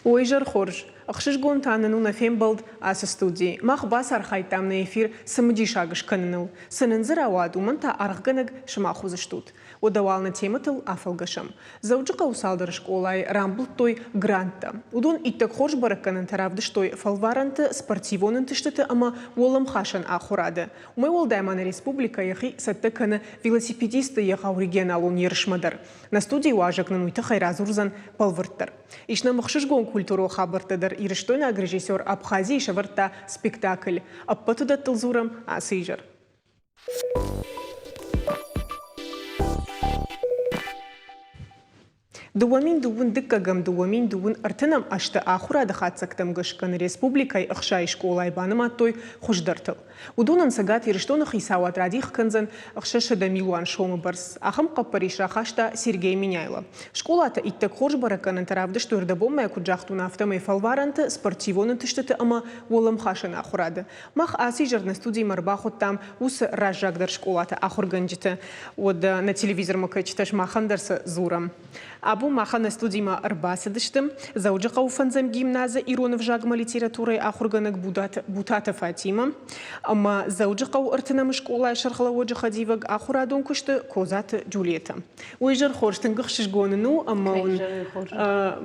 Ойжар Хорж, Ахшиш гон танну на фембалд ас студии. Мах бас архайтам на эфир самуди шагыш каннул. Сынынзыр ауад уманта архганаг шмахузыштут. Удавал на тематыл афалгашам. Зауджика усалдар школай рамбл той гранта. Удон иттак Хорж баракканын таравдыш той фалваранты спортивонын тыштыты ама уолам хашан ахурады. Умай уолдайманы республика яхи саттаканы велосипедисты яхау регионалун ершмадар. На студии уажакнын уйты хайразурзан палвырттар. Ишна махшиш гон культуру хабартыдар ирыштойна режиссер Абхазии шаварта спектакль. Аппатуда тылзурам асыйжар. Дуамин дуун дыккагам дуамин дуун артынам ашты ахура дыхатсактам гышкан республикай ахшай школай баным аттой хуждартыл. Удунан сагат ирыштонах исауат радих канзан ахшаша да милуан шомы барс. Ахам қаппариш рахашта Сергей Миняйло. Школата иттак хорж бараканын таравды штурда боммая куджахтуна автомай фалваранты спортивонын тыштыты ама уолам хашан ахурады. Мах асыйжар на студии марбахот там ус ражагдар школата ахурганджиты. Од на телевизор макачташ махандарса зурам. Абу маха на студии ма арбасадыштым. Зауджака уфанзам гимназа Иронов жагма литературой ахурганак бутата Фатима. Ама зауджака артынам школа шархала оджаха диваг ахурадон кушты козат Джульетта. Ойжар хорштын гыхшиш гонну, ама он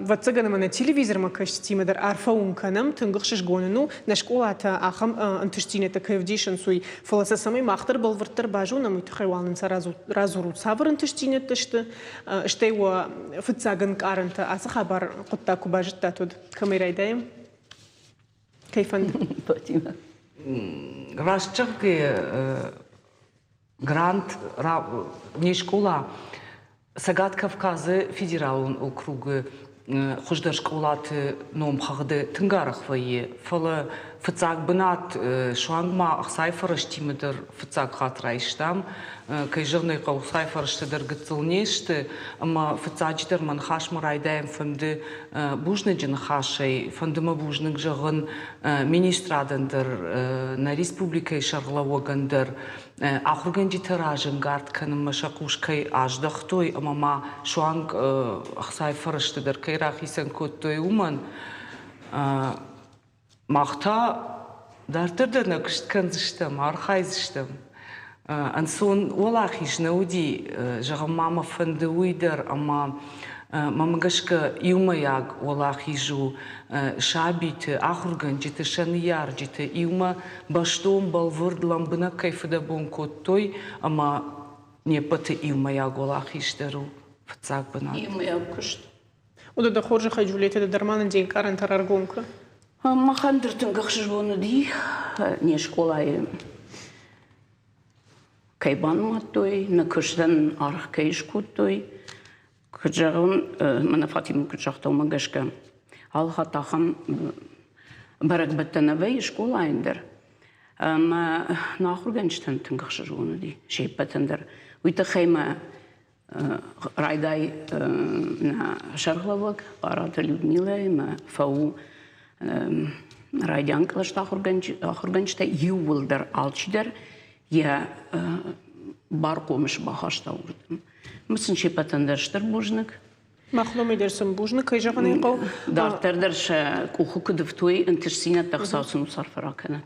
ватсаганама на телевизор макаштима дар арфаун канам тынгыхшиш гонну на школата ахам антыштинета кавдишн суй фаласа самый махтар балвырттар бажуна мутхайвалнса разурут сабрын тыштинетышты штейва футсаган каранта аса хабар кутта кубажитта тут камерайдаем. Кайфан Фатима. Рашчавки грант не школа Сагат Кавказы федералун округы хуждар школаты ном хагды тынгарах вае фала фцаг бнат шуангма ахсайфарыштимедер фцаг хатрайштам кайжырный каусайфарыштыдер гыцылнешты ама фцадждер ман хашмарайдаем фынды бужныджын хашей фындыма бужнык жығын министрадындыр на республикай шарглавогандыр ахурганджи тиражын гартканым машакушкай аждахтой ама шуанг ахсайфарыштыдер кайрах исен коттой уман махта дартырда накыштканзыштым, архайзыштым. Ансон олахиш науди жағам мама фынды уйдыр, ама мамагашка иумаяг олахижу шабиты, ахурган житы шанияр житы иума баштом балвырд ламбына кайфыда бон коттой, ама не паты иумаяг олахишдыру фцак бына. Иумаяг кышт. Ода да хоржа хайджулета да дарманын день каран тараргонка. Махандыртын гахшыжбону ди, не школай кайбан той, на кыштан арх кайшкут той, кыджағын, мана Фатима кыджақта умагашка, алха тахам барак баттанавай школайндыр. Ма нахурганчтан тын гахшыжбону ди, шейпатындыр. Уйта хайма райдай на шарглавак, арата Людмила, ма фау Райдян кылышта ахурганчта ювылдар алчидар я бар комыш бахашта урдым. Мысын шепатандарштар бужнык. Махлом едерсім бужнык, кай жағын еқау? Дартардарша куху кыдыв той ынтышсинат тақсаусын усарфара канат.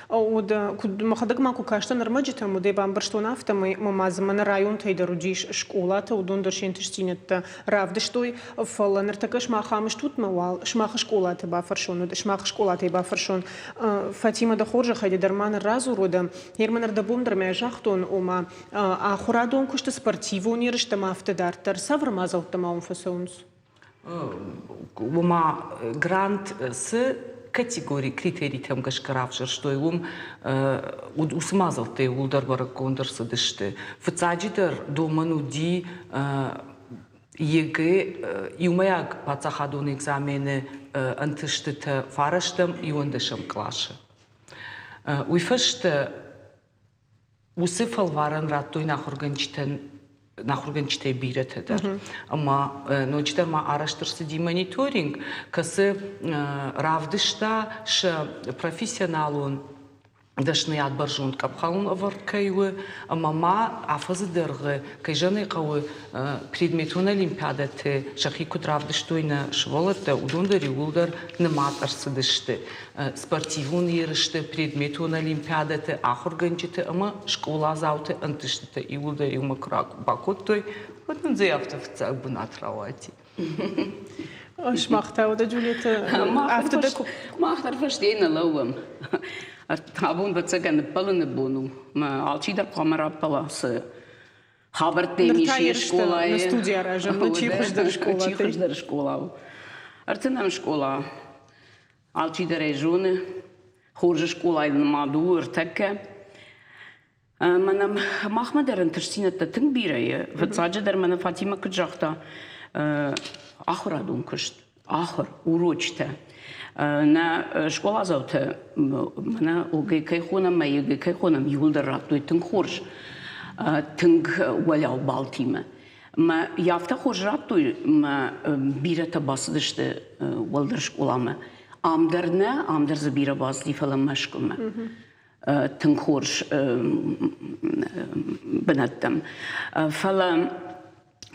Ода махадак маку кашта нормаджита му дебам барштон автомы мамазмана район тайдарудиш школата удон доршен тыштинет равдыштой фала нартакаш махамыш тут мавал шмаха школата ба фаршон шмаха школата ба фаршон Фатима да хоржа хайде дарман разу рода ерманар да бомдар ме жахтон ома ахурадон кушта спортиву нирышта мафтадартар саврмазал тамаун фасонс ома грант с категории критерий там гашкаравшер, что им усмазал те улдар барак кондерса дышты. Фцаджидер доману ди егэ юмаяг пацахадон экзамены антыштыты фараштым и ондышым клашы. Уйфашты усыфал варан раттой нахурганчтен նախորգնչտե բիրեթ դեր amma նոչտեր մա araştırsı di monitoring կսը ravdishta sh professionalun դաշնիատ բաժուն կապխալուն ավարտքայը մամա афазы դերգը կայժանը կավը предметուն олимпиадаты շախի կուտրավդշտույնը շվոլտը ուդունդերի ուլդեր նմատարսը դշտը спортивուն երշտը предметուն олимпиадаты ախորգնջիթը ըմը շկոլազաուտը ընտշտը իուլդերի ումակրակ բակոտոյ ոտնն ձեավտվցակ բնատրավատի Շմախտա ոդա Ջուլիետը ավտոդակու Մախտար վշտենը լավում Հավուն վծականը պլնը բունու ալչիդար կամերա պլասը Հավրտեմի շկոլայը Ստուդիա ռաժը չիխուժդար շկոլա Չիխուժդար շկոլա Արդենամ շկոլա ալչիդար էժունը խորժը շկոլայը նմադու ըրթակը Mənəm Mahmedərin tırsinətdə tın birəyə vıtsacıdır mənə Fatima kıcaqda Ахыр адун кышт, ахыр, урочта. На школа завтра, на угекай хонам, на югекай хонам, юлдар ратуй тынг хорж, тынг валяу балтима. Ма яфта хорж ратуй, ма бирата басдышты валдар школама. Амдар за бира басли фалам машкума. Тынг хорж бенаттам. Фалам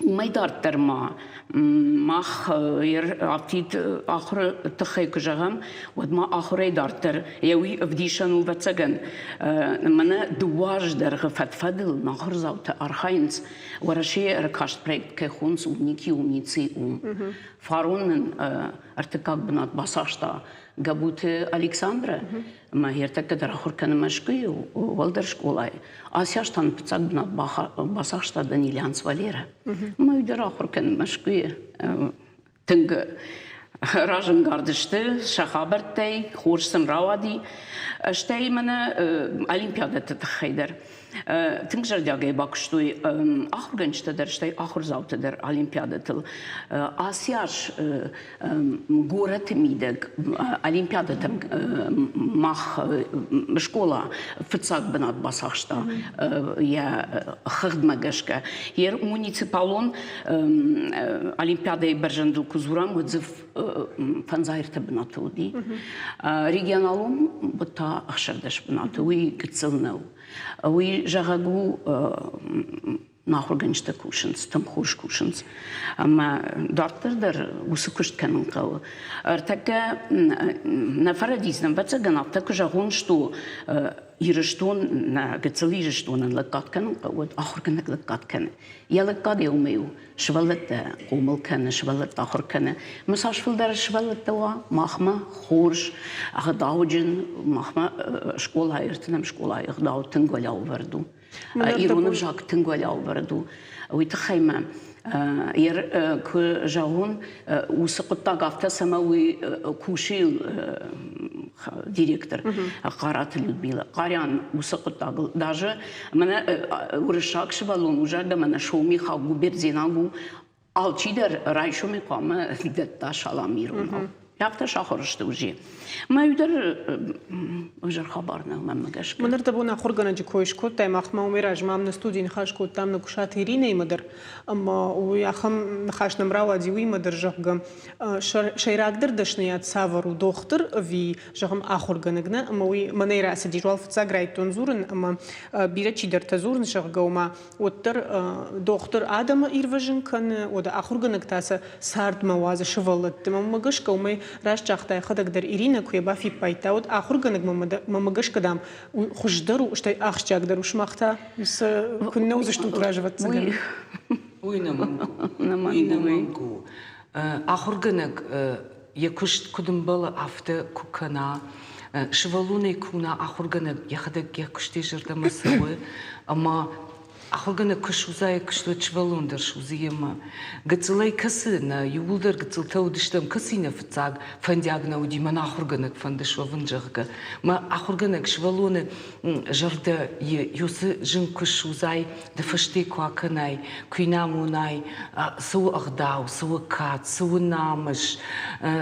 Майдар ма мах аптит ахр тхай кжагам вот ма ахрей дартер яви вдишану вацаган мана дуаждер гфатфадл нахр завта архайнс ورشي ркашт проект кехунс умники умницы фарунн артыкак бнат басашта габуте Александра ма ертак дарахур кан машкы валдар школай асяштан пцак бнат басашта Данилянс Валера ма дарахур кан машкы тынг ражын гардышты шахабартай хорсын равади штей мана олимпиада тхайдар тынг жардяга бакштуй ахурганчтадер штей ахурзавтадер олимпиадатыл асяш город мидек олимпиада там мах школа фцак бнат басахшта я хгдмагашка ер муниципалон олимпиада бержандыл кузурам отзыв фанзайрта бнатылди регионалом бута ахшардаш бнаты уи гцылнау уи жагагу нахурганчта кушинс там хош кушинс ама дартырдар усукушт канын кау артака на фарадизнам вацаган так жагун что ирыштон на гцылижштон на лакаткан вот ахурганак лакаткан я лакад юмею швалата умылкан швалата ахуркан масашфилдар швалата махма хорш агдаужин махма школа иртнам школа игдау тынголяу варду Иронов жак тынголяу варду уйтхайма ер кжагун усыкыттак автосамауи кушил директор Карат Людмила Карян усыкыттак даже мана урышак швалун уже да мана шоми хагу берзинагу алчидер райшоми кама детта шаламирон Яфта шахорышты уже. Майдар уже хабарна мамагаш. Манар табуна хорганаджи коишкот тай махма умираж мамна студин хашкот там на кушат Ирина имадар. Ама уяхам нахашнам равади уимадар жахга шайрагдыр дашният савару доктор ви жахам ахорганагна ама уи манейра садижвал фцаграйт тонзурн ама бирачидер тазурн жахга ума оттер доктор Адам ирважин кан ода ахорганагтаса сард маваза швалат мамагашка умай Раш чахтай хадагдер Ирина куеба фипайта вот ахурганыг мамагаш кадам хуждару штай ахчагдер ушмахта с куннозы что траживать цаган уй намангу ахурганыг якуш кудым было авто кукана швалуны куна ахурганыг яхадак якушти жырдамасывы ама Ахургана кышузай кышто чвалундер шузиема. Гацылай касы на юлдер гацылтау диштам касина фцаг фандягна удимана ахургана фандышва вынжагга. Ма ахургана кшвалуны жарда юсы жин кышузай да фаште куаканай куинамунай су агдау су кат су намыш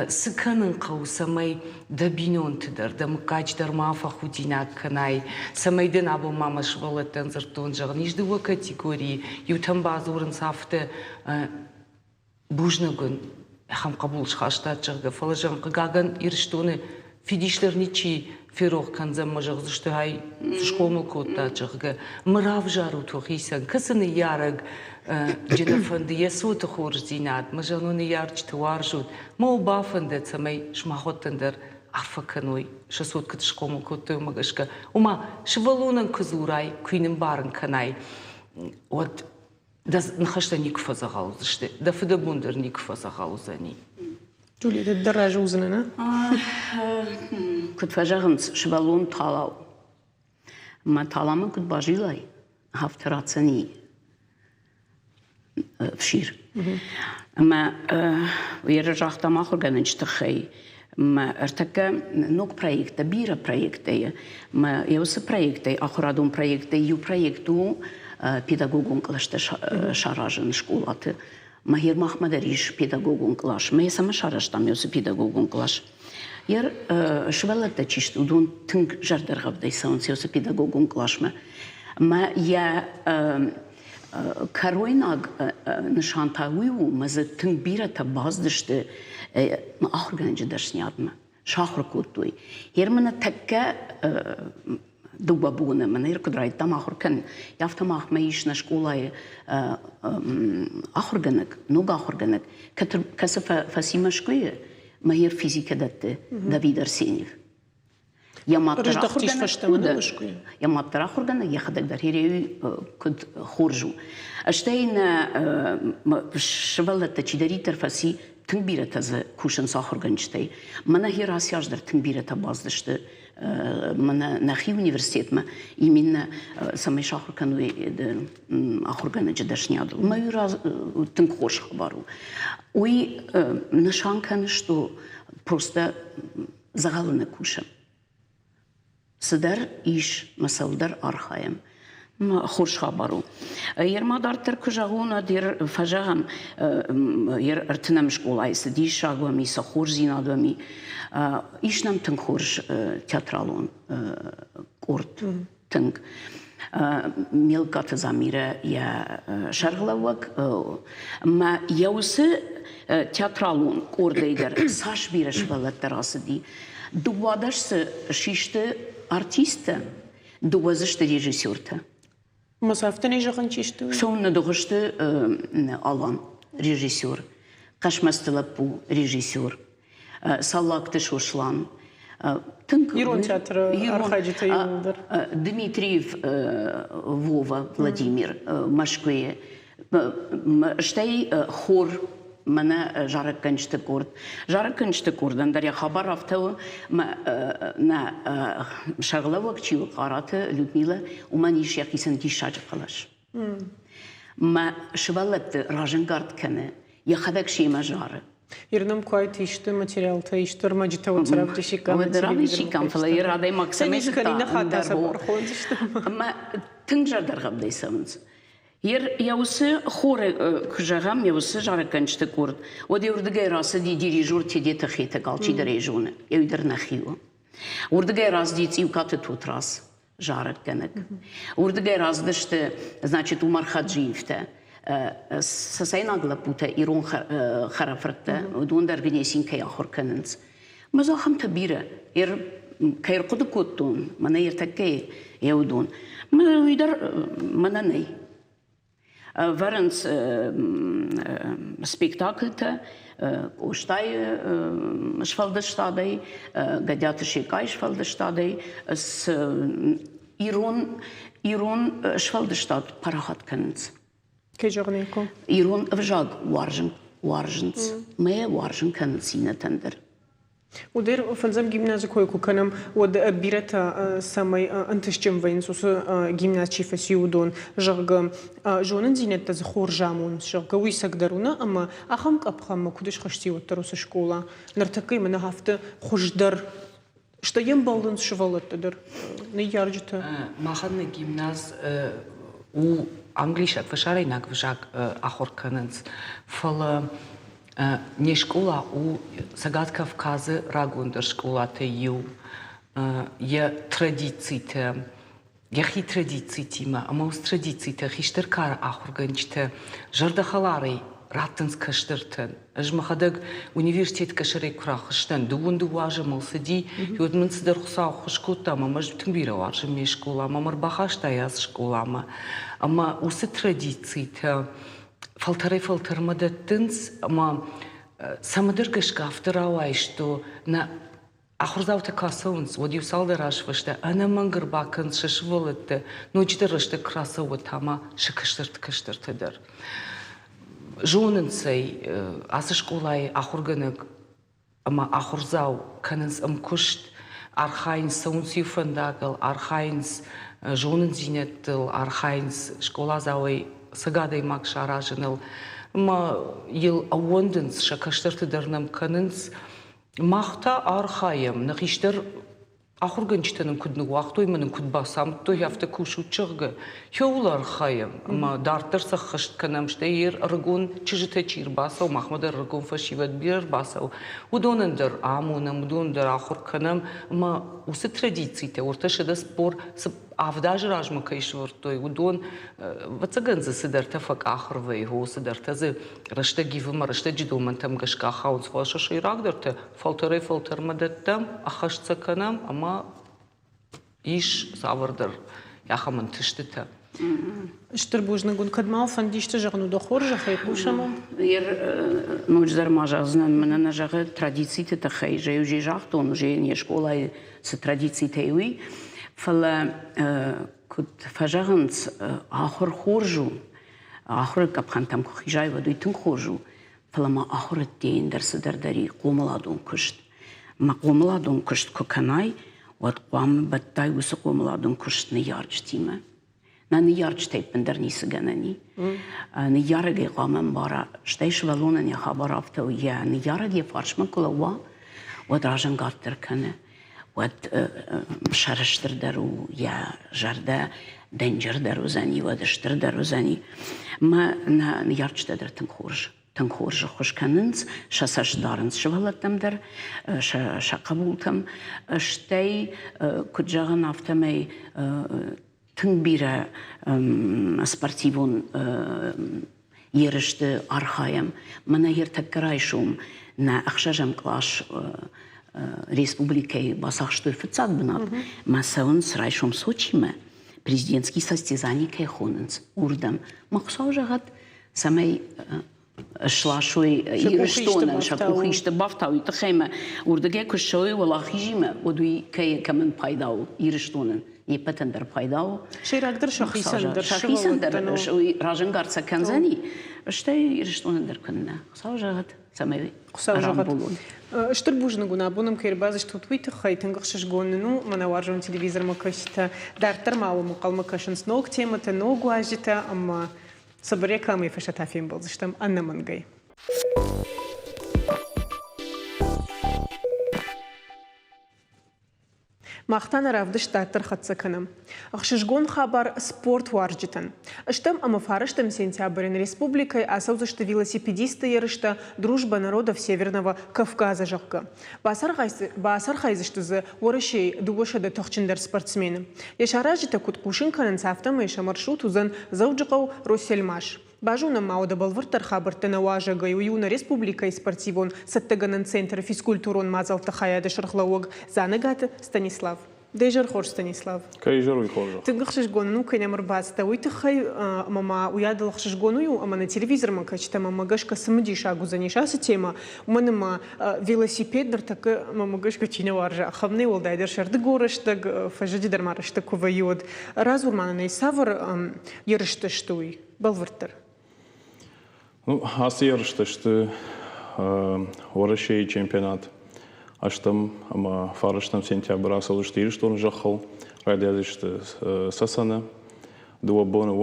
сыканын кау самай да бинон тидер да мукач дар мафа худинат канай самайден абу мама швалатен зартон жагнижды школа категории, ютам базурын сафты бужнагын, хам кабул шхаштат жага, фалажан каган ирштуны фидишлерничи фирох канзам мажаг зуштугай школу кота жага, мрав жару тухисан, касаны яраг جنفند يسوت خورج زينات مجانون يارج توارجود مو بافند تسمي شماخوتندر عفكنوي شسوت كتشقوم كتو مغشكا وما شفلونن كزوراي كوينن بارن كناي ود داز نخشتا نيكفا زغاوزشتي دا فدا بوندر نيكفا زغاوزاني جولي الدراجة وزننا كنت فاجغنت شفلون طالاو ما طالما كنت باجيلاي هافتراتساني فشير ما ويرجعت ما خرجنا نشتغل ما ارتكى نوك بروجكت بيرة بروجكتي ما يوس بروجكتي آخرادون بروجكتي يو بروجكتو بيداغوجون كلاش شارجن شكولات ما هي ما مدريش بيداغوجون كلاش ما يسمى شارج تام يوس بيداغوجون كلاش ير شوالة تشيشت ودون تنك جردر غبدي سونس يوس بيداغوجون كلاش ما يا كارويناغ نشانتاويو مازال تنبيرة تبازدشت ما أخرجنا جدرش نيادنا شاخر كوتوي يرمنا تكا دوبابونا من يركض راي تام أخرجن يافتماخ ما يش نشكولاي أخرجنك نوع أخرجنك كتر كسف فسيمة شوية ما هي فيزيكا دت دافيد أرسينيف يا ما ترى خرجنا ياخدك در هيري كد خورجو اشتينا شبلة تشدري ترفسي تنبيرة تز كوشن ساخرجنشتي منا هي راسياج در تنبيرة تبازدشت منا نخي университет ما يمين سمي شاخر كانوا أخرجنا جدرشنيادو ما يراز تنكوش خبرو وي نشان كان что просто загалنا كوشن صدر إيش مسودر أرخايم خوش خبرو يرمادار ترك جاونا دير فجاهم ير ارتنم شكولاي سدي شاغومي سخور زينادومي إيش نم تنخورج تياترالون كورت تنك ميلكات زميرة يا شرغلوك ما يوس تياترالون كورديدر ساش بيرش بلد دراسدي دوادش شيشت ارتيست دوازشت ريجيسورتا مسافتني جغن تشتو شون دوغشت الان ريجيسور قشمستلبو ريجيسور صلاك تشوشلان تنك يرون театр архаджита юлдер دميتريف ووفا فلاديمير مشكوية شتي خور منا جارك كنشت كورد أندر يا خبر أفتو ما شغلة وقتي وقارات لودميلا وما نيش يقي سنتي شاج قلاش ما شبلت راجنغارد كنا يخدك شيء ما جار يرنم كويت يشتو ماتيريال تا يشتر ما جت وتراب تشيكام ودرابي شيكام فلا يرادي ماكسيمي كاني نخاتا سبور ما تنجر درغب دي سمنز ير يوسي خور كجرام يوسي جارك كنشت كورد ودي وردقاي راس دي ديريجور تيدي تخيتا قالشي دريجونه يودر نخيو وردقاي راس دي تيو كاتو توتراس جارك كنك وردقاي راس دشت значит умар хаджиевта سسينا غلبوتا ايرون خرافرتا ودون درغنيسين كي اخر كننس مزاحم تبيره ير كير قد كوتون من يرتكي يودون ما يدر منني Варенс спектакльте, уштай швалдештадей, гадяты шикай швалдештадей, с ирон швалдештад парахат кенц. كيجغنيكو Ирон вжаг варженц, ме варжен кенцина тендер. ودير فنزم جيمنازي كويكو كنم ود بيرتا سامي انتشجم وينسوس جيمناز شيفس يودون جرغ جونن زينت تزخور جامون جرغ ويسك دارونا اما اخمك ابخم كودش خشتي وتروس شكولا نرتقي من هفته خجدر что يمبالن شوالت در نيارجتا ما خدنا جيمناز و انجليش فشاريناك وجاك اخر كننس فل не школа, у Сагат Кавказа рагундер школа те ю, е традиции те Яхи традиции тима, а маус традиции те хиштер ахурганчте, жардахаларей, раттенс каштертен. Аж махадаг университет кашерей крахштен, дугунду важа малсади, юд мынсдер хусау хушкута, мамаж тумбира важа ми школа, мамар бахашта яз школа, ама усы традиции те фалтар мадаттенс, ама самадыргашка авторауай, что на Ахурзавте касаунс, вот юсалдераш выште, она мангар бакан шишволетте, ночдерыште красаву тама шикаштырт эдер. Жонынсей, асы школай ахурганыг, ама ахурзау канынс амкушт, архайнс саунс юфандагал, архайнс жонын зинеттыл, архайнс школазауай сагадай макшаражыныл, ама ел ауандынс шикаштырт эдернам канынс, Махта архаем, нахиштер ахурганчтанын кудну вахтой манын кудбасам, то яфта кушу чырга. Хёул архаем, ма дартер сахашт канамште ер аргун чижите чирбасау, махмадар аргун фашиват бир басау. Удонандер амунам, удонандер ахур канам, ма усы традициите, орташе да спор авдажи ражма кайшвартой, удон вацаганза сидарта фак ахрвей, го сидарта зи рашта гивыма, рашта джидомантам гашка хаунс фалшаша ирагдерте, фалтар мадаттам, ахашца канам, ама иш савардер, яхаман тиштите. Штырбужны гун кадмал фандишты жағыну дохор жақай кушама? Ер ночдар мажазнан мана на жағы традициите тахай, же южи жақтон, же не школа с традициите уи, فلا كنت فجأة آخر خورجو آخر كابخانتم كخيجاي ودويتن خورجو فلما آخر الدين درس دردري قوملادون كشت ما قوملادون كشت كوكناي وقام بتاي وس قوملادون كشت نيارج تيمه نا نيارج تيب بندرني سجنني نيارج قام بارا شتيش ولونن يا خبر أفتو يا نيارج يفارش من كلوا ودراجن قاتر كنه ود شرشتر درو یا جرده دنجر درو زنی و دشتر درو زنی ما نیارچ در تنخورج خوش کننز شسش دارنز شوالتم در شقبولتم شتی کجا نافتمی تنبیره سپارتیون یرشت آرخایم من هیر تکرایشم نه اخشجم کلاش Республикой Басахштой Фицат бнат, масаун срайшом Сочиме, президентский состязаний Кайхоненс, урдам, махсажагат, самой шлашой ирштонен, шакухиште бафтау, тахема, урдаге кушой, валахижиме, одуи кай камен пайдау, ирштонен. Епетендер пайдау. Ширагдер шахисендер. Шахисендер, шой раженгарца канзани, штай ирштонендер канна. Сажагат, самой рамбулун. Штырбужны гуна абунам кайрбазы что твиты хайтынгах шишгонну манаваржон телевизор макашта дартар мало мукал макашин сног темата ногу ажита ама собрекамы фашатафим был заштам Анна Мангай. Мақтан аравды штаттар қатсакыным. Ақшышгон хабар спорт варджитан. Ыштым амафарыштым сентябрин республикой асаузышты велосипедисты ерышты дружба народов Северного Кавказа жаққы. Басар хайзыштызы орышей дуышады тоқчындар спортсмены. Ешаражита куткушын канын сафтым еша маршрут узын зауджықау Россельмаш. Бажуна мауда балвыртар хабыртына важагай уюна республикой спортивон саттыганын центр физкультурон мазалты хаяды шырхлауыг заныгаты Станислав. Дейжар хор Станислав. Кайжаруй хоржа. Тынгах шишгону кайнамыр баста. Уйтыхай мама уядылых шишгону ама на телевизор макачта мама гашка самдиша гузанишасы тема. Уманыма велосипеддер так мама гашка чине варжа. Хавны олдайдер шарды горыштык фажидидер марыштык кувайод. Разурмана нейсавр ерышты штуй. Балвыртар. Ну, асы ярышты что орышей чемпионат. Аштам ама фарыштам сентябрь асалышты ирштон жахал. Радиазышты сасана. Дуабона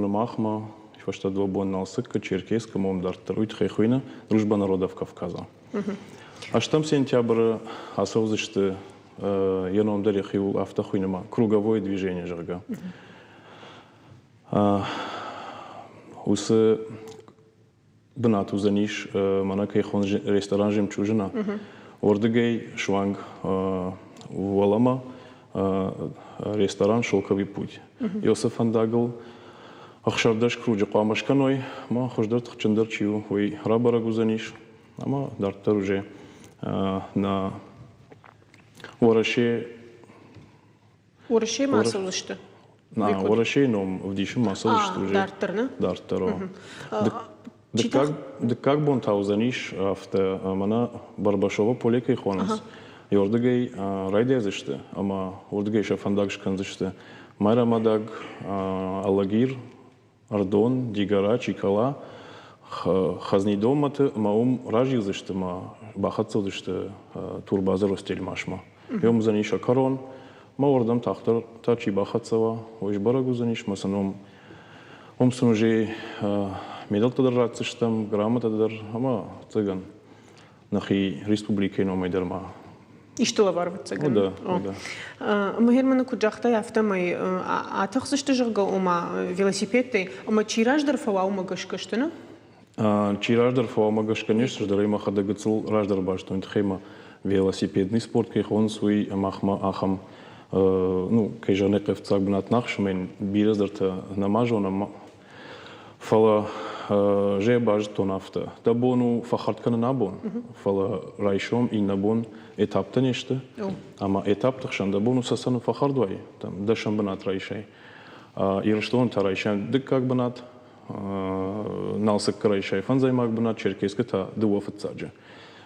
махма. Фашта дуабона алсык, черкеска, момдартар. Уйтхай хуйна. Дружба народов Кавказа. Аштам сентябрь асалышты яном дарихил автохуйнама. Круговое движение жага. Усы бнат узаниш мана кайхон ресторан жемчужина. Ордыгай шванг валама ресторан «Шелковый путь». Иосиф Андагл Ахшардаш Кружа Камашканой, ма хождат Чандарчиу, ой Рабара Гузаниш, ама Дартар уже на Ораше. Ораше масалышты. На Ораше, но в дишем масалышты уже. Дартар, не? Дартаро. Как бы он таузаниш, авто мана Барбашова полека и хонас. Йордагай райдезышты, ама ордагай шафандагшкан зышты. Майра Мадаг, Алагир, Ардон, Дигара, Чикала, Хазнидоматы, Маум Ражизышты, ма Бахацылышты, Турбаза Ростельмашма. Йом заниша Карон, ма ордам тахтар Тачи Бахацава, ойш Барагу заниш, масаном Омсунжи медал тадаррацыштам, грамота тадар, ама цыган. Нахи республикой номайдарма. Иштула варваться ган. Да. Махермана куджахта яфтамай атахсышты жырга ума велосипедты, ама чираждар фала ума гашкаштына? Чираждар фала ума гашканеш, рейма хадагыцыл раждар баштон тхема велосипедный спорт кейхон суй махма ахам. Ну, кейжане кефцаг бнат нахшмен бираздарта намажона фала же бажтон авто. Дабону фахарткана набон, фала райшом и набон этапта нешты. Ама этаптахшан дабону сасану фахардвай, там дашам бнат райшай. Ирштон тарайшай дык как бнат, налсак райшай фанзаймак бнат черкеската дуофацаджа.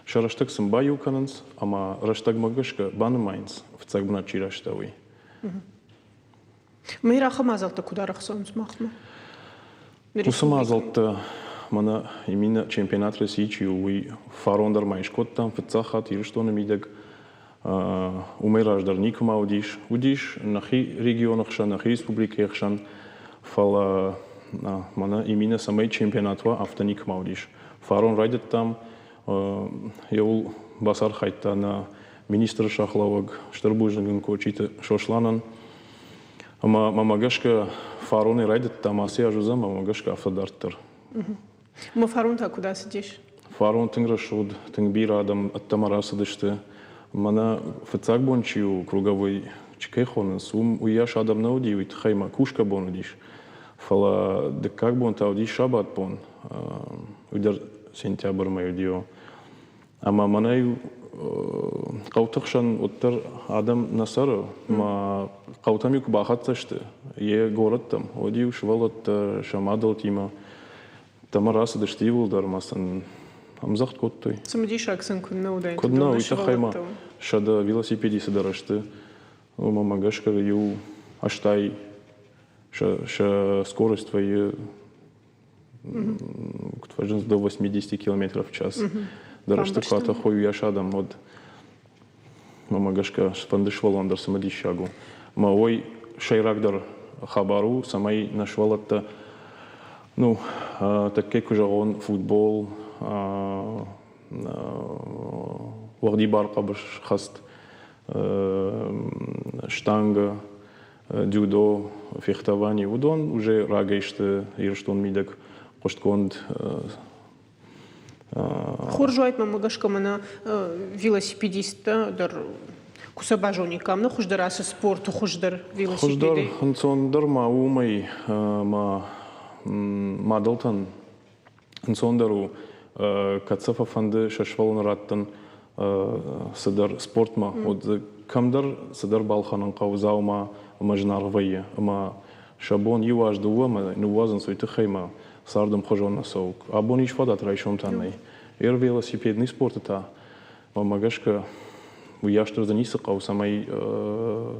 Шараштак сымбаю кананс, ама раштак магашка баны майнс, вцаг бнат чираштауи. Махираха мазалта куда рахсонс махма? Усамазалта мана именно чемпионат России, уи фарондар майшкот там вцахат ирштона мидег умераждар никма удиш нахи регионах нахи республике шан фала мана именно самый чемпионатва автоникма удиш. Фарон райдет там Яул басар хайта на министр Шахлаваг Штарбужнаган кочита Шошланан. Мамагашка фароны райдет там асия жуза мамагашка автодартер. Ма фарон-то куда сидишь? Фарон тынграшуд, тынгбира адам аттамараса дышты. Мана фацак бончиу круговой чекехон сум уяш адам наудивит хайма кушка бонудиш. Фала декак бон таудиш шабат бон. Удар сентябрь майодио. Ама манай қаутықшан оттар адам насары, ма қаутамик бахатсашты, е городтам, одиу швалат шамадал тима, тамарасы дышты вулдар масан, амзахт коттой. Самадиш аксан кудна удай. Кудна уйта хайма, шада велосипеди садарашты, мамагашка ю аштай, ша скорость твоя до 80 км в час. Дарашты ката хою яшадам от мамагашка спандышваландар самадишагу. Ма ой шайрагдар хабару самай нашвалатта ну такке кужагон футбол вардибар кабаш хаст штанга дюдо фехтование удон уже рагайшты ирштон мидак коштконд Хоржуайт мамагашка мана велосипедиста дар кусабажоникам на хуждарасы спорту хуждар велосипеды. Хуждар ханцондар ма умай ма мадалтан ханцондару кацафа фанды шашвалын раттан садар спортма от камдар садар балханан каузаума мажнарвайя ма шабон юаж дуама нуазан суйты хайма сардам хожон на соук. Абон иш фадат райшом таннай. Велосипедный спорт это мамагашка уяштыр заниса кау самай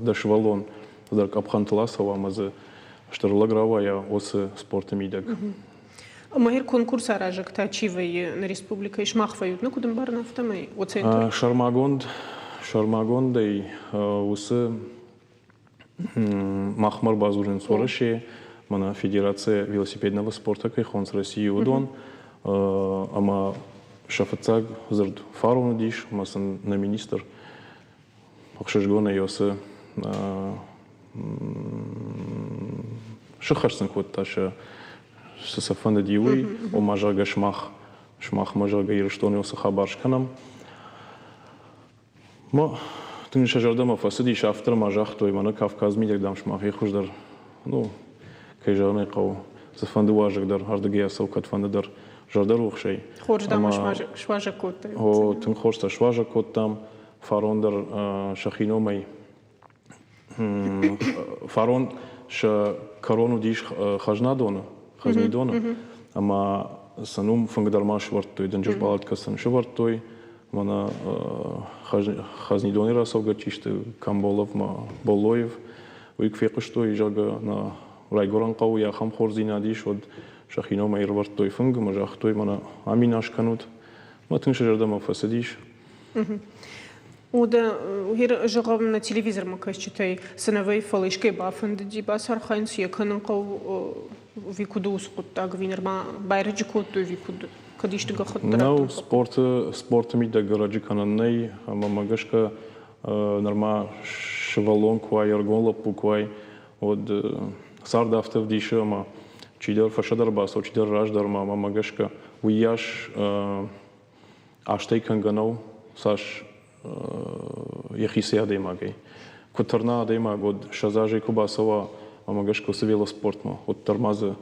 дашвалон дар капхантыласова мазы штырлагравая осы спорта мидак. Махир конкурс аражак тачивай на республика ишмахвают на кудым барна автомай оценка. Шармагондой осы махмар базурин сораши мана Федерация велосипедного спорта кайхонс России удон ама шафацаг зард фарон диш масан на министр ахшашгона йосы шахарсан кот таша сасафанда диуи о мажага шмах мажага ирштон йосы хабаршканам ма Тын шажардама фасади шафтар мажах той мана Кавказ мидек дам шмахи хуждар. Ну, кайжарны қау. Зафанды важыгдар, ардыгия саукат фандыдар. Жардар ухшай. Хорждам шважа котта. О, тын хорста шважа коттам. Фарондар шахиномай. Фарон ша корону диш хажнадона. Хазнидона. Ама санум фангдар шварт той. Дэнджер балаткасан шварт той. Мана хазнидони расовгачишты Камболов, Болоев. Уик фекышто ижага на райгоран қау яхам хорзинади шод шахино майрварт той фунг мажах той мана аминаш канут матын шажардама фасадиш. Ода хир жагам на телевизор макашчитай сыновей фалышкой бафанды дибас архайнс яканын қау викуду усқутта гвинерма байраджикоту викуду кадиштыга хаттара. Ну спорта мида гараджи кананнай мамагашка норма шевалон квай аргола пуквай от сардафтов дишама чидар фашадар басо чидар раждар мама магашка уяш аштей канганов саш яхисия демагай кутерна демагод шазажи кубасова магашка севела спортма от тормаза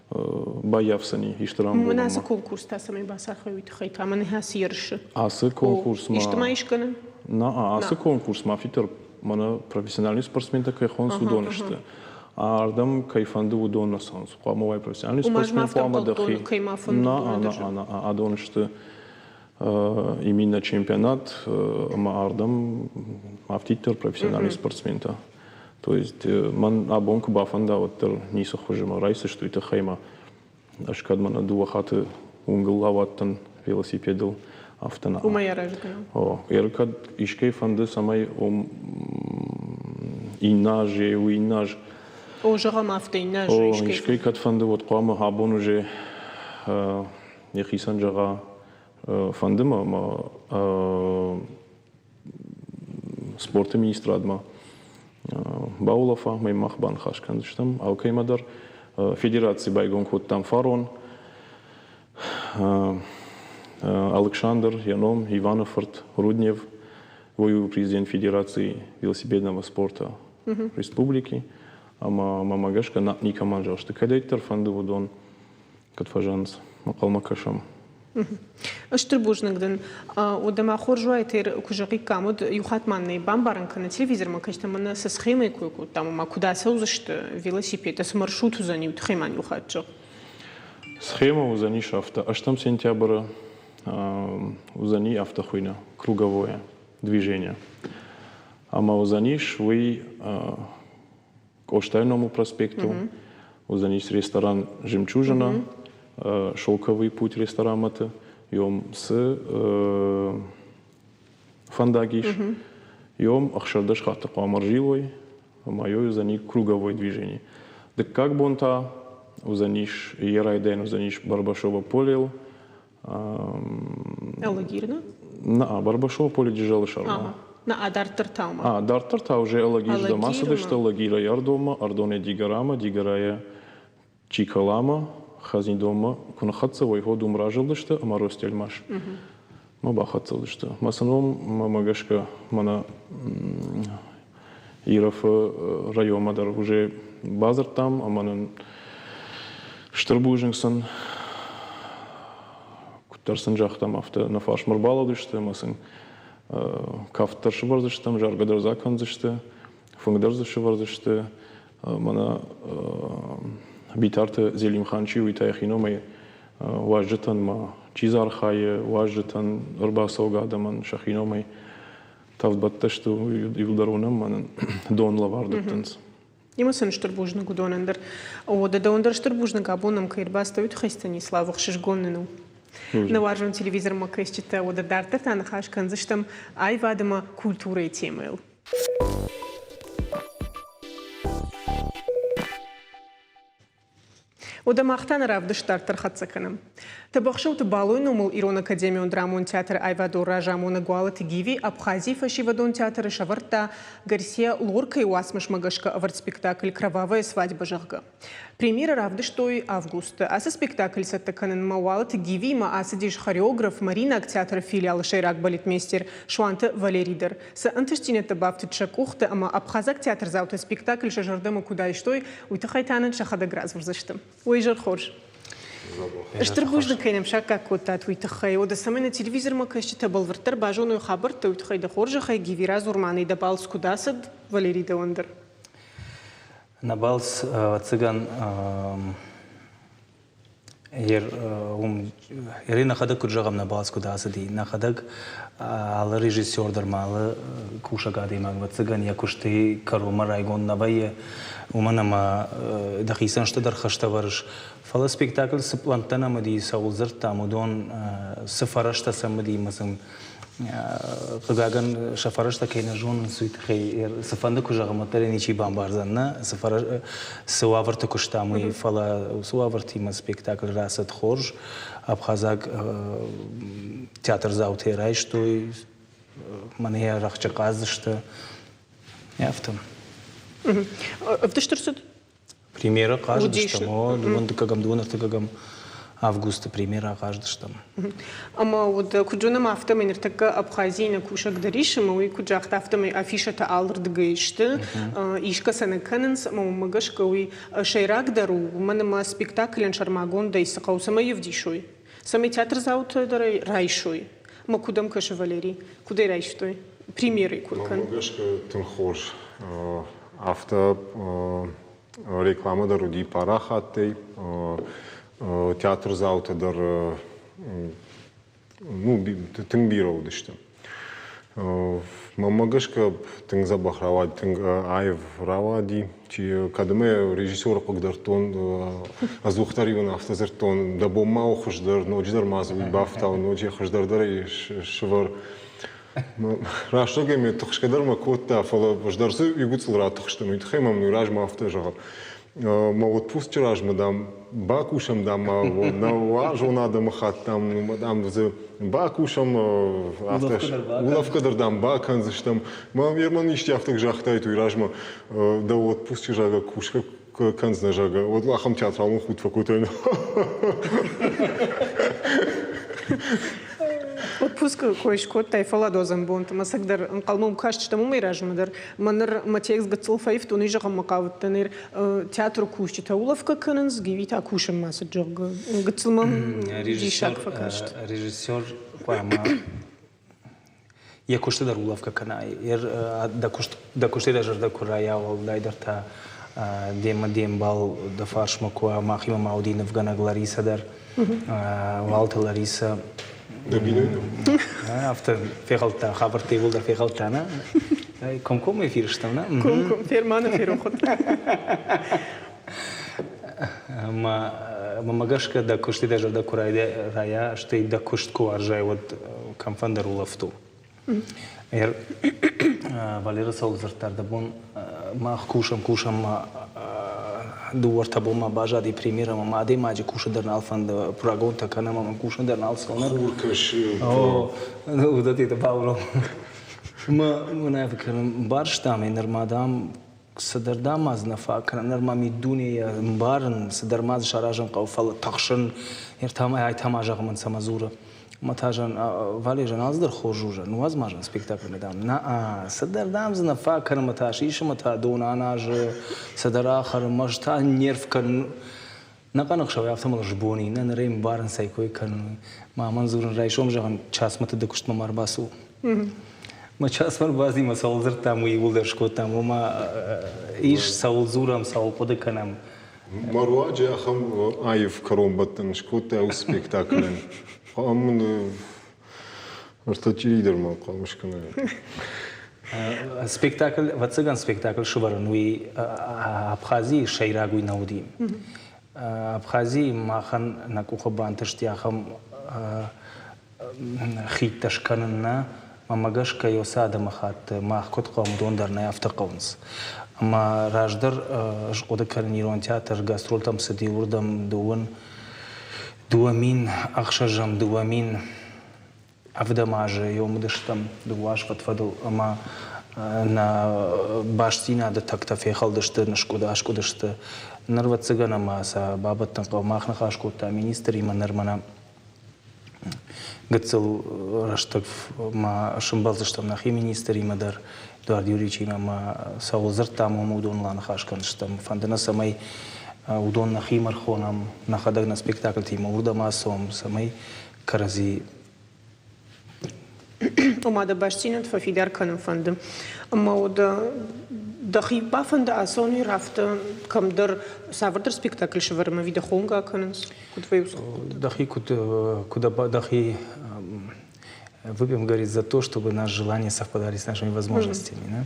боявсани иштрам у нас конкурс та самый басаховит хайта ман хасирш асы конкурс ма иштмаишкана на асы конкурс ма фитер мана профессиональный спортсмен такой хон судонышты ардам кайфанды удон насанс қамовай профессиональный спортсмен қамадахи на адонышты именно чемпионат ма ардам мафтитер профессиональный спортсмен та то есть ман абонку бафанда вот не сохожема райсы что это хайма аж когда мана дуахаты унгылаваттан велосипедл автона умая ражга о еркад ишкей фанды самай инаже уинаж о жагам автойнаж ишкей кад фанды вот қама хабон уже яхисан жага фанды ма спорта министрадма Баулафа, май махбан хашкан штам, алкаймадар, федерации байгон ход там Фарон, Александр, Яном, Иванофорт, Руднев, воюю президент Федерации велосипедного спорта республики, а мамагашка не команжал, что кадеттер фанды водон, катфажанс, макалмакашам. اشتربوجنقدن ودما خرجوا يتر كجقي كامود يخات ماني بامبارن كنا تلفزيون ما كشت من سسخيمه كوكو تام ما كودا سوزشت велосипед с маршруту за ним тхиман юхатчо Схема узани шафта аж там сентября узани автохуйна круговое движение ама узаниш вы к Оштайному проспекту узаниш ресторан Жемчужина шелковый путь ресторамата, йом с фандагиш, йом ахшардаш хата камаржилой, мое за них круговое движение. Так как бонта узаниш ерайден узаниш Барбашова поле, Элагирна? На Барбашова поле держала шарма. На Дартартаума. Дартарта уже элагиш дома садышта лагира ярдома, ардоне дигарама, дигарая чикалама. Хазин дома кунахатса войхо думражылдышты, ама ростельмаш. Ма бахатсылдышты. Масаном мамагашка мана Иров райомадар уже базар там, аманын Штырбужингсон кутарсын жақтам авто на фашмар баладышты, масын кафтаршы барзышты, жаргадар заканзышты, фунгдарзышы барзышты, мана битарты зелимханчи уитаяхиномай важжатан ма чизархае важжатан рбасаугадаман шахиномай тавбатташту юлдаронам манан донла вардыктанс. Имасан штырбужны гудонандыр. Ода дондар штырбужны габонам кайрбастают хайстаниславых шишгонныну. На важном телевизор макэсчита ода дартартан хашканзыштам айвадама культурой темыл. Ода мақтан равдыштар тархатсаканам. Табахшау табалуйну мул Ирон Академион драмон театр Айвадор Ражамона Гуала Тигиви, Абхазии фашивадон театр Шаварта, Гарсия Лорка и Уасмаш Магашка аварт спектакль «Кровавая свадьба Жахга». Премьера равдыштой августа. Аса спектакль саттаканен Мауала Тигиви, ма асадиш хореограф Марина театр филиал Шейрак балетмейстер Шуанта Валеридер. Са антыштине табавты чакухта, ама Абхазак театр заута спектакль Шажардама Кудайштой, уйтахайтанан Шахадаграз врзаштым. Уйжар хорж. Что будешь кайнем шака кота твитахай, ода самый на телевизор макашти табал вертер бажону хабар твитахай да хоржа хай гивира зурманы да балс кудасад Валерий да ондер. На балс цыган Ирина хадак куджагам на балс кудасади на хадак ал режиссер дармалы кушагады магва цыган якушты карома райгон навае уманама дахисан что дархашта варш фала спектакль сплантана мади саулзар тамудон сфарашта самади масам قاعدن شفارش تا کین جون سویت خیر سفنده کجا مطلع نیچی بامبارزن نه سفارش سوابرت کشتاموی فلا سوابرتی ما سپیکتاکل راست خورج ابخازاق تئاتر زاوتی رایش توی منیه رخچه قازشت یافتم افتشترسد پریمیره قازشتم و دوان августа премьера каждый Ама вот куджунам автом инертака Абхазия кушак даришем, и куджахта автом афиша та алрдгейште, ишка санаканенс, магашка уи шейрак дару, манама спектакль шармагон да исакау сама евдишой. Сами театр заут дарай райшой. Ма кудам каша Валерий, куда райштой? Примеры куркан. Магашка тенхош авто реклама даруди парахатей. Театр заута дар тыңбирау дишти. Мамагашка тыңзабах равади, айв равади, чи кадаме режиссер пагдартон, азухтариван автозертон, да боммау хождар, ночдар мазви бафтау, ночи хождардар и швар. Раштоге ме тухшкадар ма котта, фала важдарсы югуцл ратухштам, итхаймам ражма автожага. Ма отпуск ражма дам. Бакушам дам, на важу надо махать там, мадам за бакушам, улавкадар дам, бакан за что, мам ерман ищи авток жахтай туй ражма, да вот пусти жага кушка канзна жага, вот лахам театр он худ факутай. Отпуск коиш кот тайфала дозам бонт, масагдар анкалмам кашч тому миражмадар, манер матекс гацл файф то нижа макавт танер театр кушчи таулавка каненс гивита кушам маса джог гацлмам дишак факашт. Режиссер поэма я куште дар улавка канай, да куште даже да курая валдайдар та дем бал да фарш макуа махима маудинов гана Лариса дар Валта Лариса After vegelta, gaberti wil daar vegelta na. Kom even hier staan na. Kom, vier mannen vier goed. Maar magashka da koshti da jarda kurayda raya, что и да кошт куаржай вот камфандер улафту. Валера Саулзартар да бон ма кушам дуар табо ма бажади премьера ма аде маджи куша дернал фанд прогон такана ма куша дернал солна Куркаш. О, ну да ти да бауло. Ма на фикрам барштам нормадам садардам аз нафак нормами дуния барн садармаз шаражан қауфал тахшын ертама ай тамажагман самазура матажан валежан аздар хожужа ну возможно спектакль медам на садардам за нафак маташ ишмата донанаж садарахар мажта нерв кан نقنق شوي أفتح مال جبوني نريم بارن سايكوي كان ما منظور رايشوم جان چاس مت دكشت ما مرباسو ما چاس مربازي ما سالزر تامو يولدر شكوتامو ما إيش سالزورام سال قد كنام مروج أخم عايف كروم بطن شكوت أو سبيكتاكلن قامن ارتجي در ما قام مشكلة سبيكتاكل واتسجان سبيكتاكل شو برنوي أبخازي شيراغوي نوديم أبخازي ما خن نكوخ بانتشتي أخم خيت تشكننا ما مجاش كيوسادة مخات ما خد قام دون درنا يفتقونس أما راجدر شقود كان يرون تياتر جاسترول تام سدي وردم دون دوامين أخشجم دوامين أفدماجة يوم دشتم دواش فتفضل أما на баштина да такта фехал дышты нышку дышты нырва цыгана маса бабаттан махна хашкута министр има нырмана гыцыл раштык ма шымбалзыштам нахи министр имадар Эдуард Юрьевич има ма саулзыртам удонлан хашканштам фандана самай удон нахи мархонам нахадаг на спектакль тима урдамасом самай карази وما باشتينت ففي دار كانوا فندم أما ودا دخي بافند أسوني رافت كم در سافر سبيكتاكل شفر ما في دخونغا كانس كنت فيوس دخي куда дохи выпьем говорит за то, чтобы наши желания совпадали с нашими возможностями.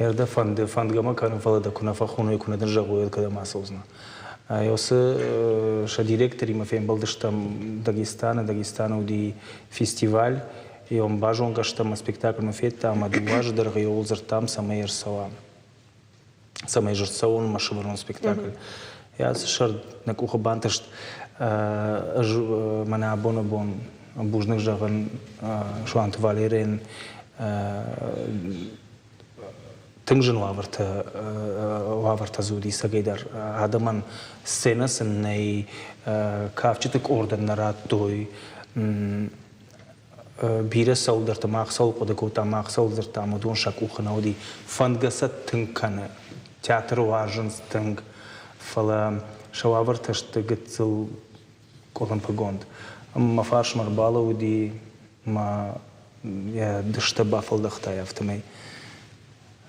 Ерда фанд гама кану фалада куна фахуну и куна державу когда масозна. Йосы ша директор има фем балдыштам Дагестана уди фестиваль и он бажон гаштам спектакль мафета амадуаж дорогой олзертам самый ерсала самый жерсаон машеварон спектакль я шар на кухо банташт мана абон бужных жаган шуант валерен тыңжын лаварта зуди сагайдар адаман сценасын ней кавчитык орден нараттой بيرة سولدر تماخ سول قد كوتا ماخ سولدر تامدون شكوخ نودي فندقسة تنكنا تياتر واجنز تنك فلا شوافر تشتغتل كلهم بقوند ما فارش مربالة ودي ما يا دشتبا فلدختا يفتمي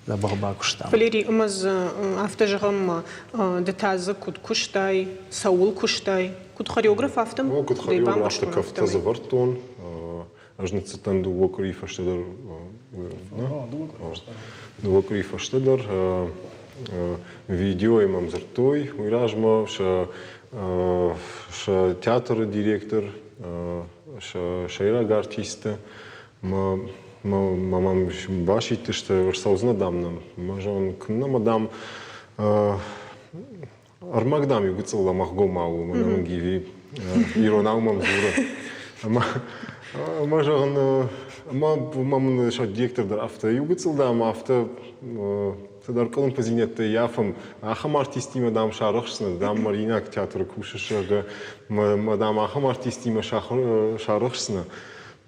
لا بغباكشتا فليري أمز أفتجهم دتازة كود كشتاي سول كشتاي كود خريوغراف أفتم كود خريوغراف تكفت زفرتون Ажницатан дуокри фаштедер дуокри фаштедер видео имам зартой уиражма ша театр директор шайраг артиста мамам башите што варсаузна дамнам мажон кна мадам армагдам югцла махгомау манам гиви иронаумам зура Може он мам шо директор дар авто югцл дам авто дар колон позинетте яфам ахам артистима дам шарохсна дам маринак театр кушашга мадам ахам артистима шарохсна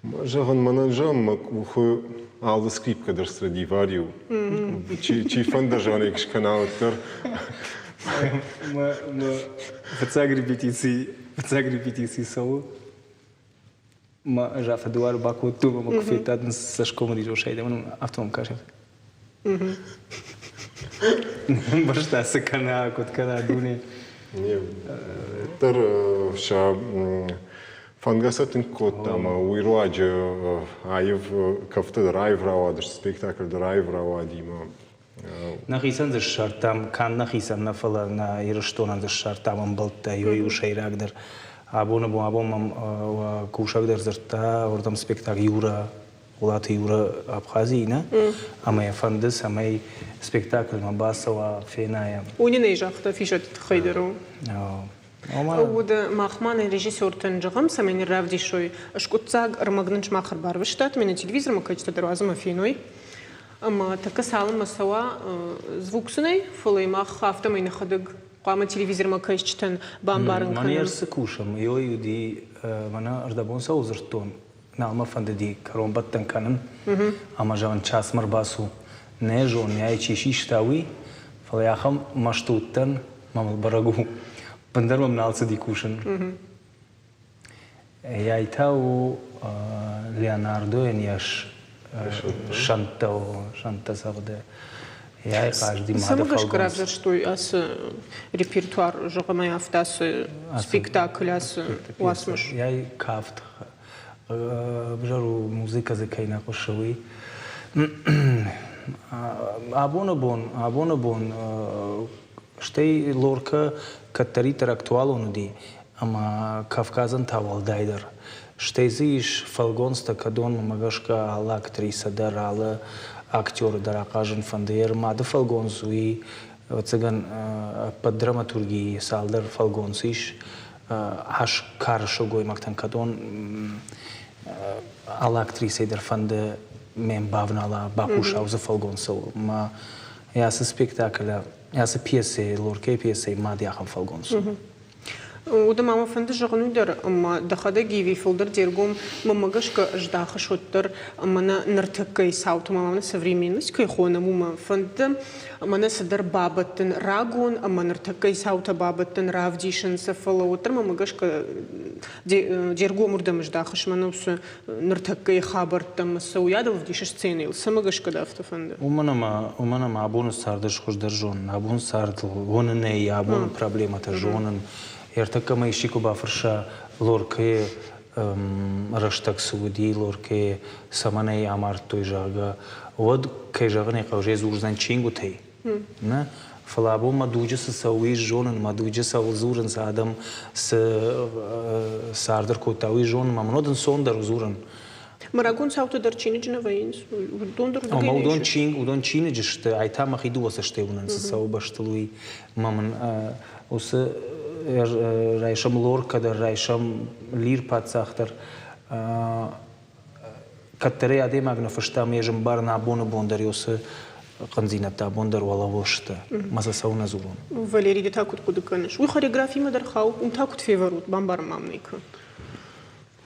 може он манажам уху алда скрипка дар Страдивариу чи фанда жанекш каналтер мы в репетиции сау ما جاء في الدوار باكو توبة مكفيتات نسشكم دي جو شيء ده من أفتهم كاشف برشتا سكنا كنت كنا دوني تر شا فانغاساتن كوت أما ويرواج عايف كفت درايف راوادر سبيكتاكل درايف راوادي ما نخيسان ذا الشرطام كان نخيسان نفلا نا يرشتون ذا الشرطام بلتا يو شيء راقدر абон кушак дерзерта ордам спектакль Юра улат Юра Абхазина ама фанды самай спектакль мабасова феная وني جاخت فيشت خيدرو ود مахман режиссер тенжгам самен равди шой ашкутцаг армагнч махар барвштат мен телевизор макачта дервазма финой ама така салым масава звуксунай фулай мах автомайна хадаг قام телевизор макачтан бамбарын мана ерсы кушам йой ди мана ардабон саузыртон налма фандди карон баттан канын ама жан час марбасу не жон яй чишиштави фалаяхам маштуттан мамал барагу бандармам налцы ди кушан яй тау Леонардо яш шанта савде Я каждый мада фалгонс. Самый граф, что ас репертуар жогамай автас спектакль ас уасмаш. Я кафт бжару музыка закайна кошевый. Абонабон штей лорка катаритер актуалу ди, ама Кавказан тавал дайдер. Штей зиш фалгонста кадон магашка ала актриса дарала актер даракажен фандер мада фалгонсуи цыган под драматургии салдар фалгонсиш هاش کار شلگوی مکتن کدون على actrice در فند من بافنالا باقوش أو زفلقون سو ما ياس سبيكتاكل ياس بيسي لوركي بيسي ما دي أخم فلقون سو وده ما فند جغنو در أما دخده جيفي فلدر ديرجوم ما مجش كأجداخ شوتر أما نرتكي ساوت ما современность كي خونا ما فند أما نسدر بابتن راغون أما نرتكي ساوت بابتن رافديشن سفلوتر ما مجش ك ديرجوم ردم أجداخش ما نوس نرتكي خابرتم سويادو فديش سцены سمجش كده أفتفند ومنا ما أبون ساردش خوش درجون أبون سارد هون نيا أبون проблема تجونن يرتكى ما يشيكو بافرشا لوركي رشتك سعودي لوركي سماني عمارتو جاغا ود كي جاغني قوجي زورزان چينغو تي نه فلابو ما دوجه سوي جونن ما دوجه سو زورن سادم ساردر كوتاوي جون ما منودن سوندر زورن Марагон сауто дарчини джинавейнс. Удон чини джиште айта махиду васаште унан сау башталуи маман усы райшам лорка да райшам лир пацахтар каттере аде магна фашта межем барна абона бондари усы قنزينتا بوندر ولا وشتا مازا سونا زولون Валерий де такут куда канеш. Уй хореографии мадархау, такут феворут бамбар мамника.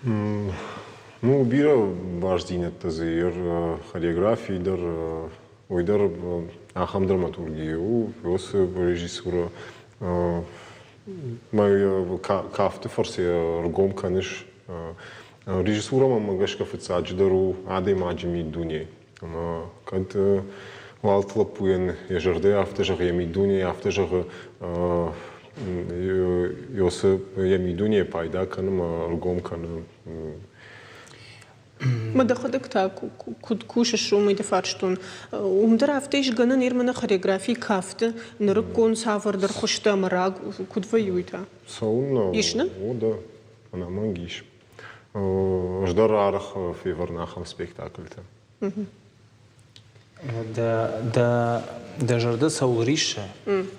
Ну, бира важдинет тазир хореографии дар ойдар ахам драматургию, ос режиссура май кафте форси ргом канеш режиссура мамагаш кафецач дару аде маджми дуни. Ама кад Валтлапуен ежерде автежах ямидуни автежах ёсы ямидуни пайда каным ргом каным ما دخلك تا كود كوش الشوم يدفعشتون ومدر عفتيش جنا نيرمنا خريجرافي كافت نركون سافر در خشتا مراغ كود فيويتا سوون يشنا؟ да, أنا ما نجيش جدار عارخ في فرناخم سبيكتاكلته دا جرده سوغريشة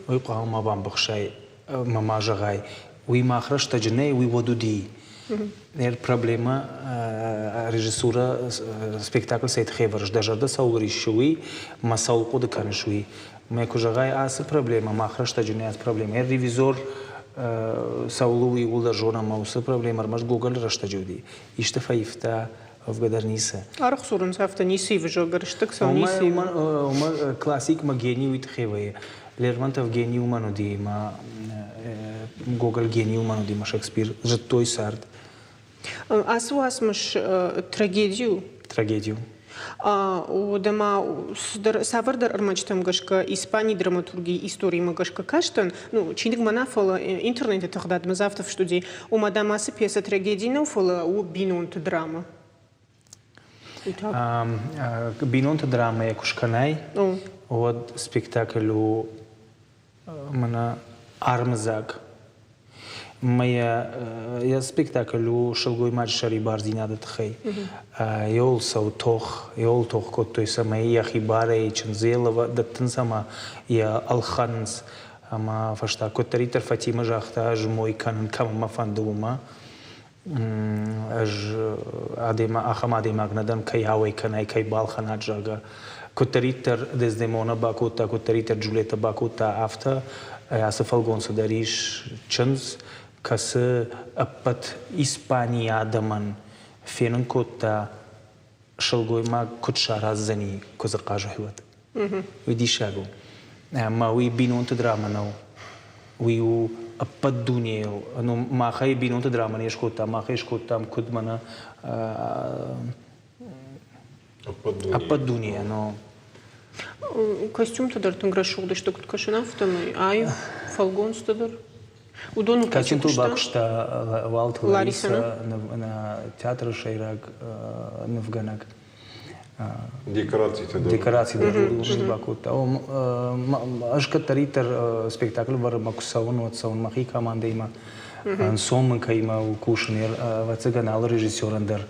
ويقع ما بام بخشاي ما جغاي وي ما خرج تجني وي ودودي نير проблема ريجيسورا سبيكتاكل سيت خيفرش دا جرده سوغريشة وي ما سوقو دكان شوي ما يكو جغاي آس проблема ما خرج تجني آس проблема نير ريفيزور سولوي ولا جونا ما وس проблема رمش جوجل رشتا جودي يشتفى يفتا в Гадарниса. Арах сурун сафта ниси в жогарштак са ниси. Ума классик ма гений уитхеве. Лермонтов гений уману дима, Гоголь гений уману дима, Шекспир. Же той сард. Аз у вас маш трагедию. Трагедию. Удама савардар армачтам гашка Испании драматургии истории магашка каштан. Ну чиник манафала интернете тогда мазавта в студии. У мадамасы пьеса трагедии нафала у бинунт драма. Бинунт драма е кушканай. От спектаклю мана армзак. Я спектаклю шелгой матч шари барзина датхай. Йол саутох, йол тох кот той сама я хибаре и чензелова даттен сама я алханс. Ама фашта коттаритер Фатима жахта жмой канн кам мафандума. أج عديما أخم عديما غندم كي هاوي كناي كي بالخنات جاغا كتريتر دزديمونا باكوتا كتريتر جوليتا باكوتا أفتا أسفل غونس داريش چنز كس أبت إسبانيا دمن فينن كوتا شلغوي ما كتشارا زني كزرقاجو هوت ويدي شاغو ما وي بينون تدرامنو ويو أبد دنيا إنه ما خي بينون تدرامني إشكوتا ما خي إشكوتا مكدمنا أبد دنيا إنه كاستيوم تقدر تنقرأ شغل دشتك كشنا فتمي أي فالجونس تقدر ودون كاستيوم باكشتا والت لاريسا на театр Шейрак Невганак Декорации даже бакута. Аж катаритер спектакль вар макусаун от саун махи команда има сом кайма укушнер вацаганал режиссер андер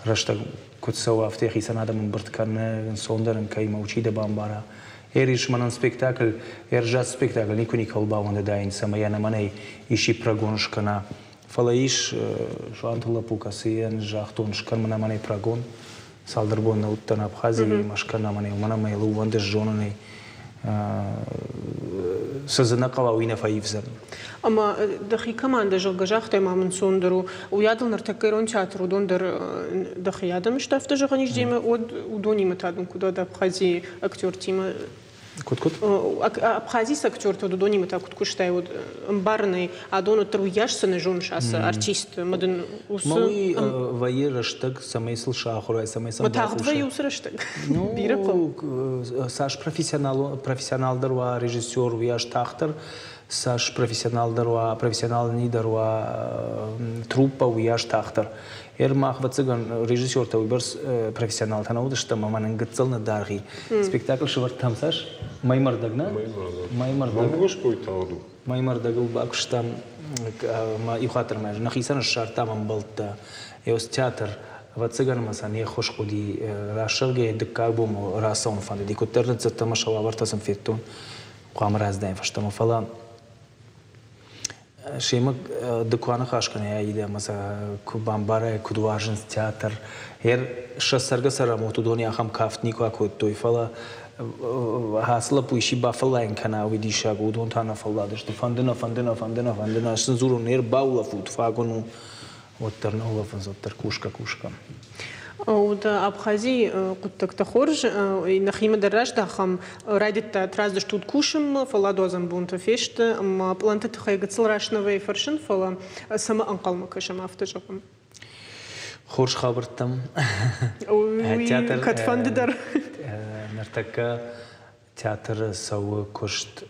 рашта кутсау афтехи санадам бърткан сондерен кайма учиде бамбара ериш манан спектакль ержат спектакль никой никол баванда дайн сама я на маней иши прагоншкана Фалаиш шуантула пукасиен жахтун шкармана мане прагон салдербон на уттан Абхазии машкарна мане умана мейлу вандеш жонане سزنقوا وين فايفزن. أما دخي كمان دجال جاخت ما من صندرو ويادل نرتكرون تياترو دون در دخي هذا مش تفت جغنيش ديما ودوني متادم كده ده بخازي أكتور تيما كت أبخازي أكتور تود دوني متا كت كشتاي ود مبارني عدون تروياش سنجون شاس أرتيست مدن وس موي ويا رشتك سميسل شاخرة سميسل متاخد ويا وس رشتك بيرفو ساش профессионал دروا ريجيسور وياش تاختر ساش профессионал دروا труппа وياش تاختر ماخ بتسجن ريجيسور تويبرس профессионал تناود شتما من نقتلنا دارغي سبيكتاكل شورت تمساش ما يمردقنا ما يمردقل باكشتام ما يخاطر ما نخيسان الشارتا من بلطة يوس تياتر بتسجن مثلا يخش قدي راشرجي دكاربوم راسون فاند دي كترت زتما شوا ورتاسم فيتون قام راز داين فشتما فلا شيمك دكوانا خاشكن يا إذا مثلا كوبامبارا كودواجن تياتر هير شسرجة سر موتودوني أخم كافتني كوا كوتوي فلا حاصل بويشي بافلا إن كنا ودي شاقودون تانا فلا دشت فندنا سنزورو نير باولا فوت فاقونو وترنا هو فنزوتر كوشكا ودا أبخازي قد تخرج نخيم دراج داخم رايدت تراز دشتود كوشم فلا دوزن بونت فيشت أما بلانت تخيل تصل راشنا ويفرشن فلا سما أنقل مكشم أفتجهم خورش خبرتم كت فندر نرتكا تياتر سو كشت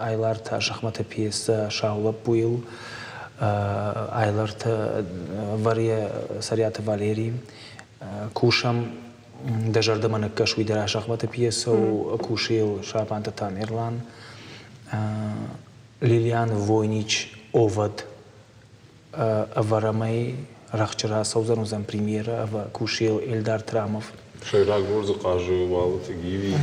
ايلار تا شخمت بيسا شاولا بويل ايلارت واريا سريات فاليري كوشم دجرد من كشوي درا شخمت بيسا وكوشيل شابان تان ايرلان ليليان فوينيتش اوفد افرامي رخچرا سوزن زن پریمیر و کوشیل ایلدار تراموف شیراک ورز قاجو والت گیوی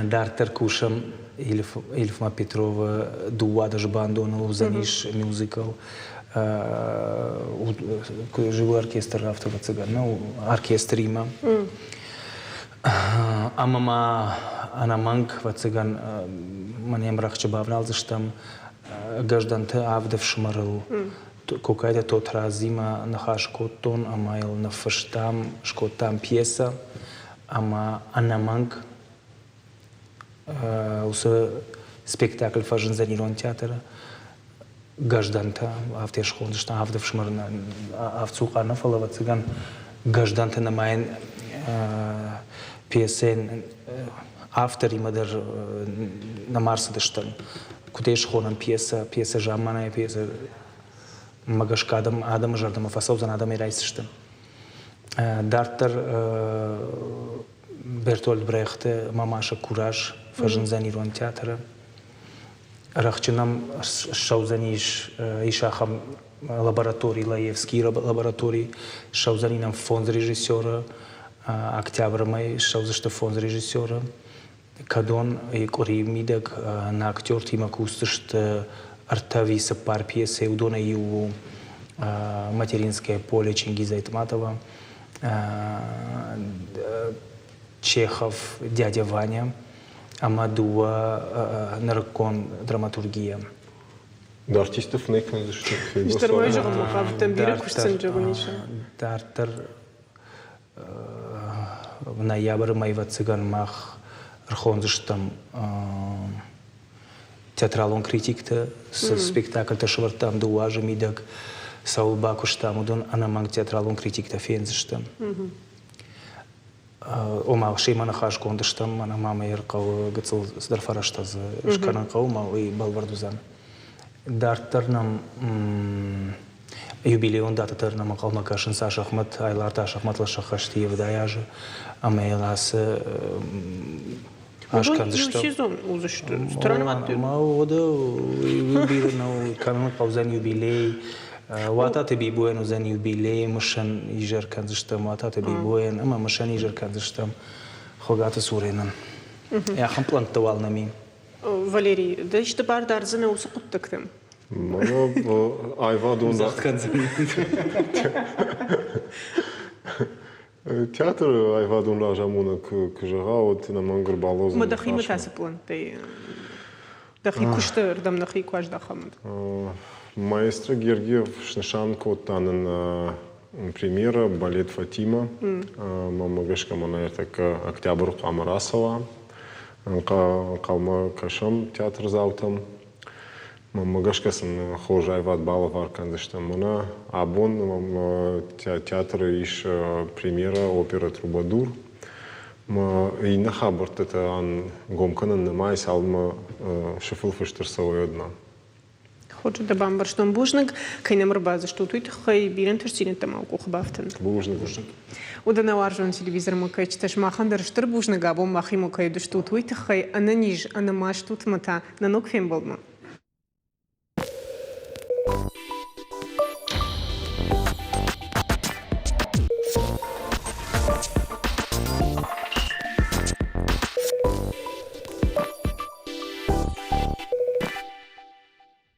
دارتر کوشم إلف ما بيتروف دوا دش باندون وزنيش ميوزيكال живой оркестр рафта вацигана оркестрима амама анаманг вациган манем рахча бавнал заштам гажданте авдев шмарыл какая-то тот разима нахаш коттон амайл нафштам шкотам пьеса ама анаманг усе спектакль фажен занирон театра гажданта автеш хондышта авдев шмарна авцукана фалава циган гажданта на майн пьесен автор имадер на Марса дештан кудеш хонан пьеса жамана пьеса магашкадам адам жардам фасаузан адам ирайсштан дартер Бертольд Брехт мамаша кураж фажен занирон театра рахчинам шаузаниш ишахам лаборатории Лаевский лаборатории шаузанинам фонд режиссера октябрь май шаузашта фонд режиссера кадон и кори мидак на актер тима кустышт артависа пар пьесы удона ю материнское поле Чингиза Айтматова Чехов дядя Ваня Амадуа наркон драматургия. Да артистов не kan zašto. Штормой же он мог там бирок кушцен джагуниша. Дартер в ноябре майва цыган мах рхонзыштам театралон критикта с спектакль ташвартам дуажа мидак Саул Бакуштам удон анаманг театралон критикта фензыштам. Ома шеймана хаш кондыштам мана мама еркау гыцыл сдарфараштаз шканан каумал и балвардузан. Дартернам юбилеон дататернам калмакашын Саша Ахмат айларта Шахматла Шахаштиев даяжы амейлас ашкандыштам. Сезон узышты. Странно. Маода юбилеон канун каузан юбилей واتات بيبوين وزن يوبيلي مشان يجر كنزشتم واتات بيبوين اما مشان يجر كنزشتم خوغات سورينن يا خم بلان توال نمي Валерий, да işte бар дарзына усы құттықтым. Мана айвадунда театр айвадунда жамуна кыжыга вот на мангыр балозы. Мадахи мытасыплын. Дахи күшті ырдамнахи куажда хамыд. Маэстро Гергиев Шнышанко танын премьера балет Фатима. Мама гешка мана так октябрь Камарасова. Қалма кашам театр заутам. Мама гешка сын хожай ват балов аркандыштам. Мана абон театр иш премьера опера Трубадур. И на хабарт это ан гомканын намай салма шифыл фыштырсавой одна. Хочу да бамбар штом бужныг, кайнамыр базы что тут хай бирен турсинет там алку хбафтын. Бужныг. Удана варжон телевизор мукай читаш махан дарштыр бужныг абон махи мукай душту тут хай ананиж анамаш тут мата на ног фем болма.